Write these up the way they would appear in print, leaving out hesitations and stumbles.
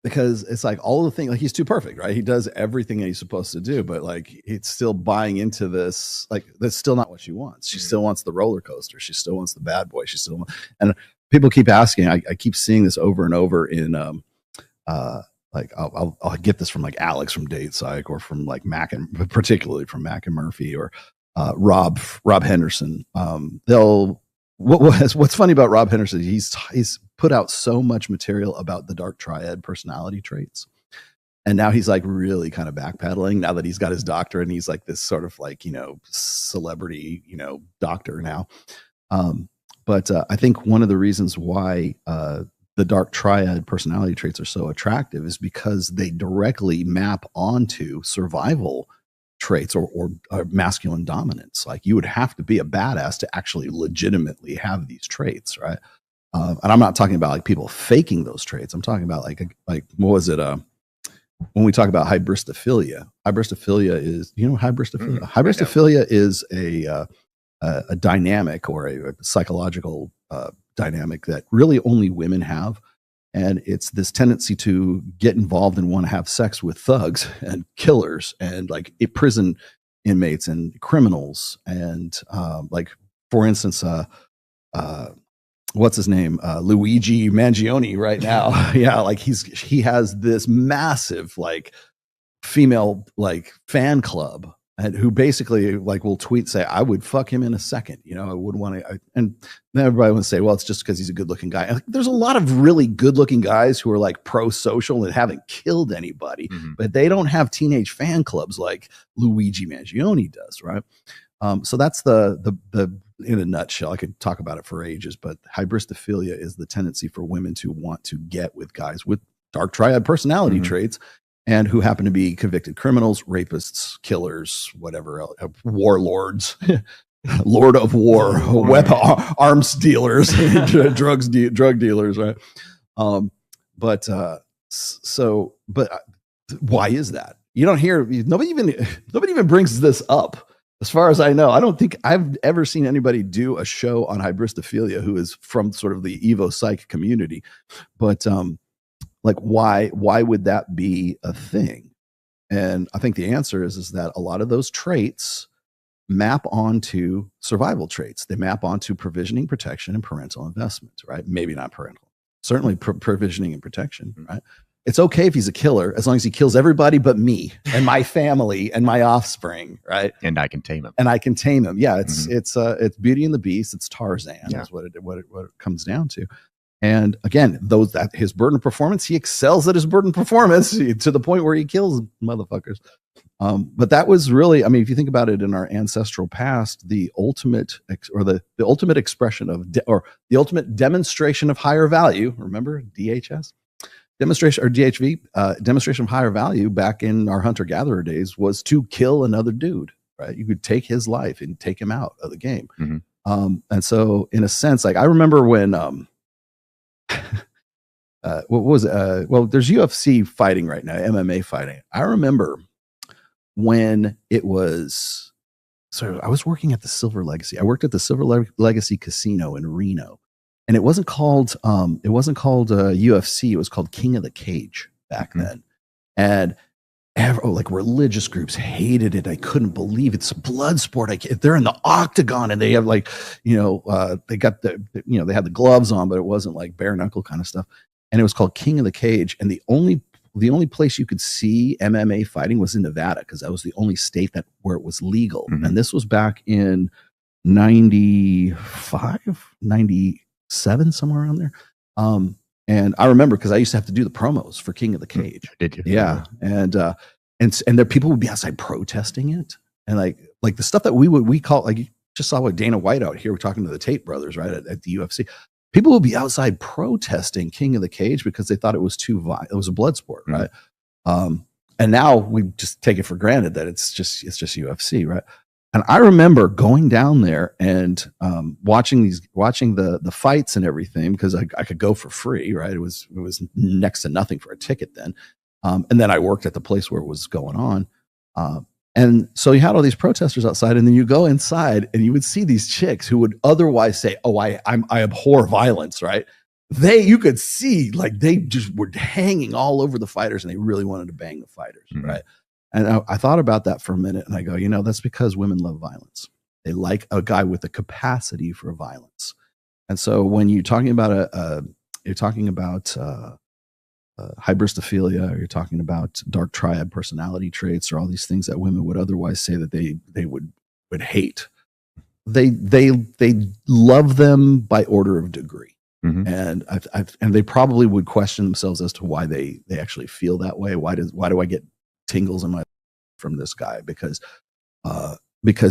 because it's like all the things, like he's too perfect, right? He does everything that he's supposed to do, but like it's still buying into this. Like that's still not what she wants. She still wants the roller coaster. She still wants the bad boy. She still wants, and people keep asking. I keep seeing this over and over in like I'll get this from like Alex from Date Psych or from like Mac, and particularly from Mac and Murphy or Rob Henderson. What's funny about Rob Henderson, he's put out so much material about the dark triad personality traits. And now he's like really kind of backpedaling now that he's got his doctorate and he's like this sort of like, celebrity, doctor now. But I think one of the reasons why the dark triad personality traits are so attractive is because they directly map onto survival traits or masculine dominance. Like you would have to be a badass to actually legitimately have these traits, right? And I'm not talking about like people faking those traits. I'm talking about like what was it? When we talk about hybristophilia is, hybristophilia? Hybristophilia is a dynamic or a psychological dynamic that really only women have. And it's this tendency to get involved and want to have sex with thugs and killers and like prison inmates and criminals. And like, for instance, what's his name? Luigi Mangione right now. Yeah. Like he has this massive like female like fan club and who basically like will tweet, say, I would fuck him in a second. I would want to, and then everybody would say, well, it's just because he's a good looking guy. Like, there's a lot of really good looking guys who are like pro-social and haven't killed anybody, but they don't have teenage fan clubs like Luigi Mangione does. Right. So that's the in a nutshell. I could talk about it for ages, but hybristophilia is the tendency for women to want to get with guys with dark triad personality traits and who happen to be convicted criminals, rapists, killers, whatever else, warlords, lord of war, weapon, arms dealers, drug dealers, right? But why is that? You don't hear, nobody even brings this up. As far as I know, I don't think I've ever seen anybody do a show on hybristophilia who is from sort of the Evo Psych community. But like, why would that be a thing? And I think the answer is that a lot of those traits map onto survival traits. They map onto provisioning, protection, and parental investment, right? Maybe not parental, certainly provisioning and protection, right? It's okay if he's a killer as long as he kills everybody but me and my family and my offspring, right? And I can tame him. Yeah, it's Beauty and the Beast. It's Tarzan is what it comes down to. And again, his burden of performance, he excels at his burden of performance to the point where he kills motherfuckers. But that was really, I mean, if you think about it in our ancestral past, the ultimate the ultimate expression of the ultimate demonstration of higher value. Remember DHS? Demonstration or DHV, demonstration of higher value back in our hunter-gatherer days was to kill another dude, right? You could take his life and take him out of the game. And so in a sense, like I remember when, what was it? Well, there's UFC fighting right now, MMA fighting. I remember when it was, so I was working at the Silver Legacy. I worked at the Silver Legacy Casino in Reno. And it wasn't called UFC. It was called King of the Cage back then. And like religious groups hated it. I couldn't believe it's a blood sport. They're in the octagon and they have like, they got they had the gloves on, but it wasn't like bare knuckle kind of stuff. And it was called King of the Cage. And the only place you could see MMA fighting was in Nevada because that was the only state where it was legal. And this was back in 95, 97, somewhere around there. And I remember because I used to have to do the promos for King of the Cage. Did you? Yeah. And there people would be outside protesting it. And like the stuff that we call, like you just saw with Dana White out here, we're talking to the Tate brothers, right? At the UFC. People would be outside protesting King of the Cage because they thought it was too violent. It was a blood sport, right? And now we just take it for granted that it's just UFC, right? And I remember going down there and watching the fights and everything because I could go for free, right? It was next to nothing for a ticket then. And then I worked at the place where it was going on. And so you had all these protesters outside, and then you go inside and you would see these chicks who would otherwise say, oh, I abhor violence, right? you could see like they just were hanging all over the fighters and they really wanted to bang the fighters, right? And I thought about that for a minute and I go, that's because women love violence. They like a guy with the capacity for violence. And so when you're talking about hybristophilia, or you're talking about dark triad personality traits, or all these things that women would otherwise say that they would hate, they love them by order of degree. And and they probably would question themselves as to why they actually feel that way. Why do I get tingles in my from this guy? Because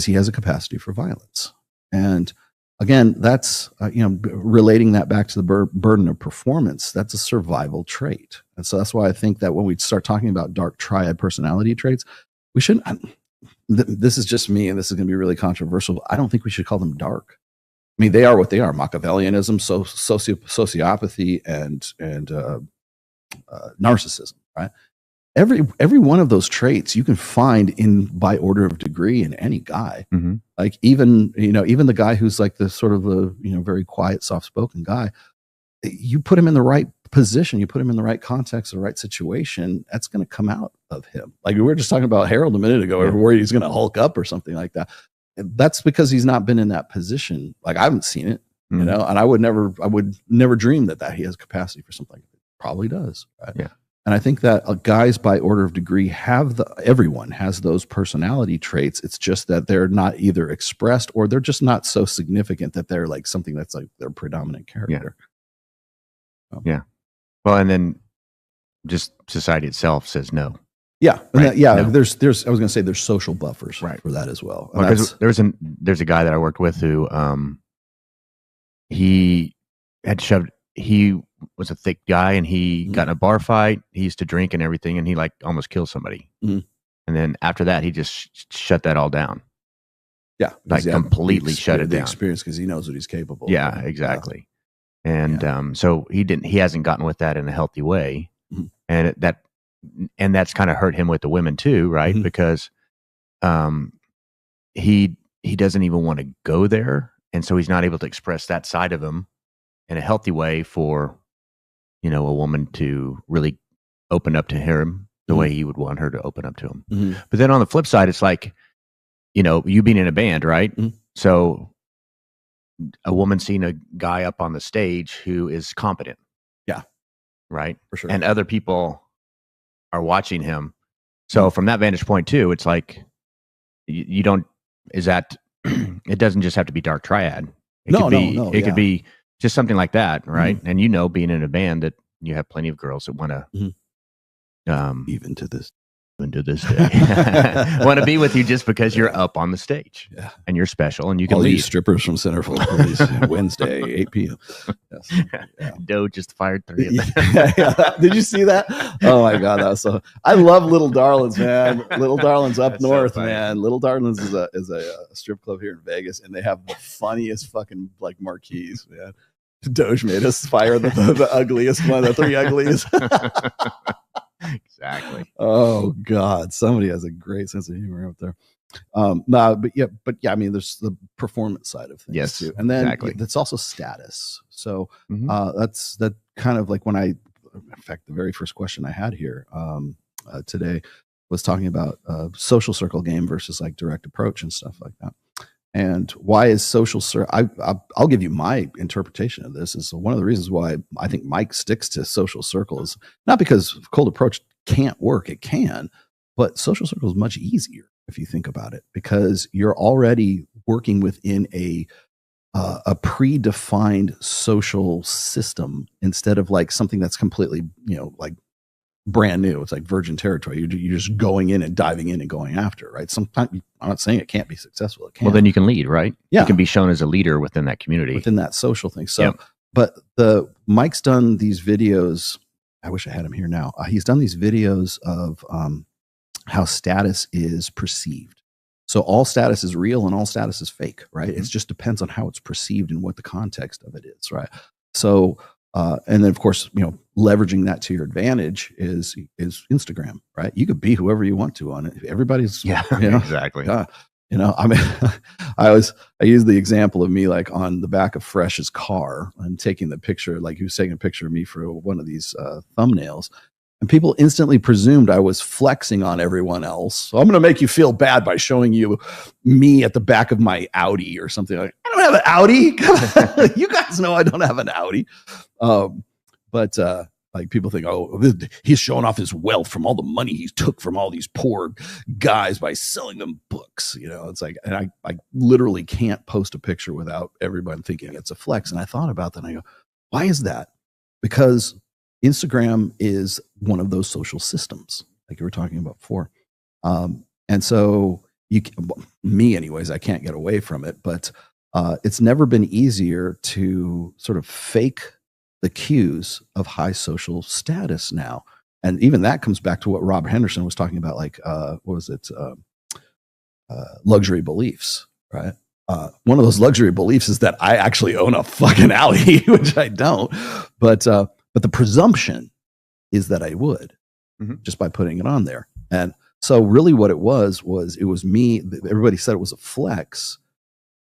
he has a capacity for violence. And again, that's relating that back to the burden of performance. That's a survival trait. And so that's why I think that when we start talking about dark triad personality traits, we shouldn't. This is just me, and this is going to be really controversial. I don't think we should call them dark. I mean, they are what they are: Machiavellianism, sociopathy, and narcissism. Right? Every one of those traits you can find in by order of degree in any guy. Like even the guy who's like the sort of the very quiet, soft-spoken guy, you put him in the right position, you put him in the right context, the right situation, that's going to come out of him. Like we were just talking about Harold a minute ago, where he's going to hulk up or something like that. That's because he's not been in that position. Like I haven't seen it, and I would never dream that he has capacity for something. Probably does. Right? Yeah. And I think that guys by order of degree everyone has those personality traits. It's just that they're not either expressed or they're just not so significant that they're like something that's like their predominant character. Yeah. Well, and then just society itself says no. Yeah. Right? No. There's I was going to say there's social buffers for that as well. Because there's a guy that I worked with who he was a thick guy and he got in a bar fight. He used to drink and everything, and he like almost killed somebody. And then after that, he just shut that all down. Yeah, like completely shut it down. Experience because he knows what he's capable. Yeah, of. Exactly. And so he hasn't gotten with that in a healthy way, and that's kind of hurt him with the women too, right? Because he doesn't even want to go there, and so he's not able to express that side of him in a healthy way for a woman to really open up to him the way he would want her to open up to him. But then on the flip side, it's like, you being in a band, right? So a woman seeing a guy up on the stage who is competent. Yeah. Right. For sure. And other people are watching him. So from that vantage point too, it's like, it doesn't just have to be dark triad. It could be just something like that, right? And being in a band, that you have plenty of girls that want to, even to this day, want to be with you just because you're up on the stage, and you're special, and you can lead. Strippers from Centerfold Wednesday, 8 p.m. Yes. Doe just fired 3 of them. Did you see that? Oh my God, that was so. I love Little Darlings, man. Little Darlings up north, man. Little Darlings is a strip club here in Vegas, and they have the funniest fucking like marquees, man. Doge made us fire the ugliest one, the 3 ugliest. Exactly. Oh God, somebody has a great sense of humor up there. But yeah, I mean, there's the performance side of things too, and then that's also status. So that's that kind of like in fact, the very first question I had here today was talking about social circle game versus like direct approach and stuff like that. And why is social circle? I'll give you my interpretation of this. Is one of the reasons why I think Mike sticks to social circles, not because cold approach can't work. It can, but social circle is much easier if you think about it, because you're already working within a predefined social system instead of like something that's completely, like brand new. It's like virgin territory. You're just going in and diving in and going after, right? Sometimes I'm not saying it can't be successful. It can. Well, then you can lead, right? Yeah. You can be shown as a leader within that community, within that social thing. So, but Mike's done these videos. I wish I had him here now. He's done these videos of how status is perceived. So all status is real and all status is fake, right? It just depends on how it's perceived and what the context of it is, right? So, and then of course, leveraging that to your advantage is Instagram, right? You could be whoever you want to on it. Everybody's, exactly. You know, I mean, I use the example of me like on the back of Fresh's car and taking the picture, like he was taking a picture of me for one of these thumbnails. And people instantly presumed I was flexing on everyone else. So I'm going to make you feel bad by showing you me at the back of my Audi or something. Like, I don't have an Audi. You guys know I don't have an Audi. But like people think, oh, he's showing off his wealth from all the money he took from all these poor guys by selling them books. You know, it's like, and I literally can't post a picture without everybody thinking it's a flex. And I thought about that and I go, why is that? Because Instagram is one of those social systems, like you were talking about before. And so me anyways, I can't get away from it, but it's never been easier to sort of fake the cues of high social status now. And even that comes back to what Rob Henderson was talking about, like, what was it? Luxury beliefs, right? One of those luxury beliefs is that I actually own a fucking Audi, which I don't. But the presumption is that I would, just by putting it on there. And so really what it was me. Everybody said it was a flex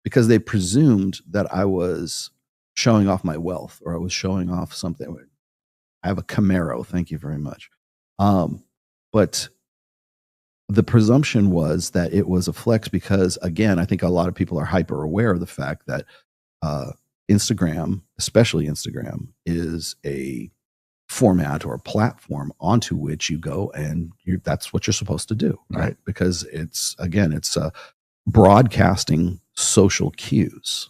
because they presumed that I was showing off my wealth or I was showing off something. I have a Camaro. Thank you very much. But the presumption was that it was a flex because, again, I think a lot of people are hyper aware of the fact that Instagram, especially Instagram, is a format or a platform onto which you go and that's what you're supposed to do, right? Because it's broadcasting social cues.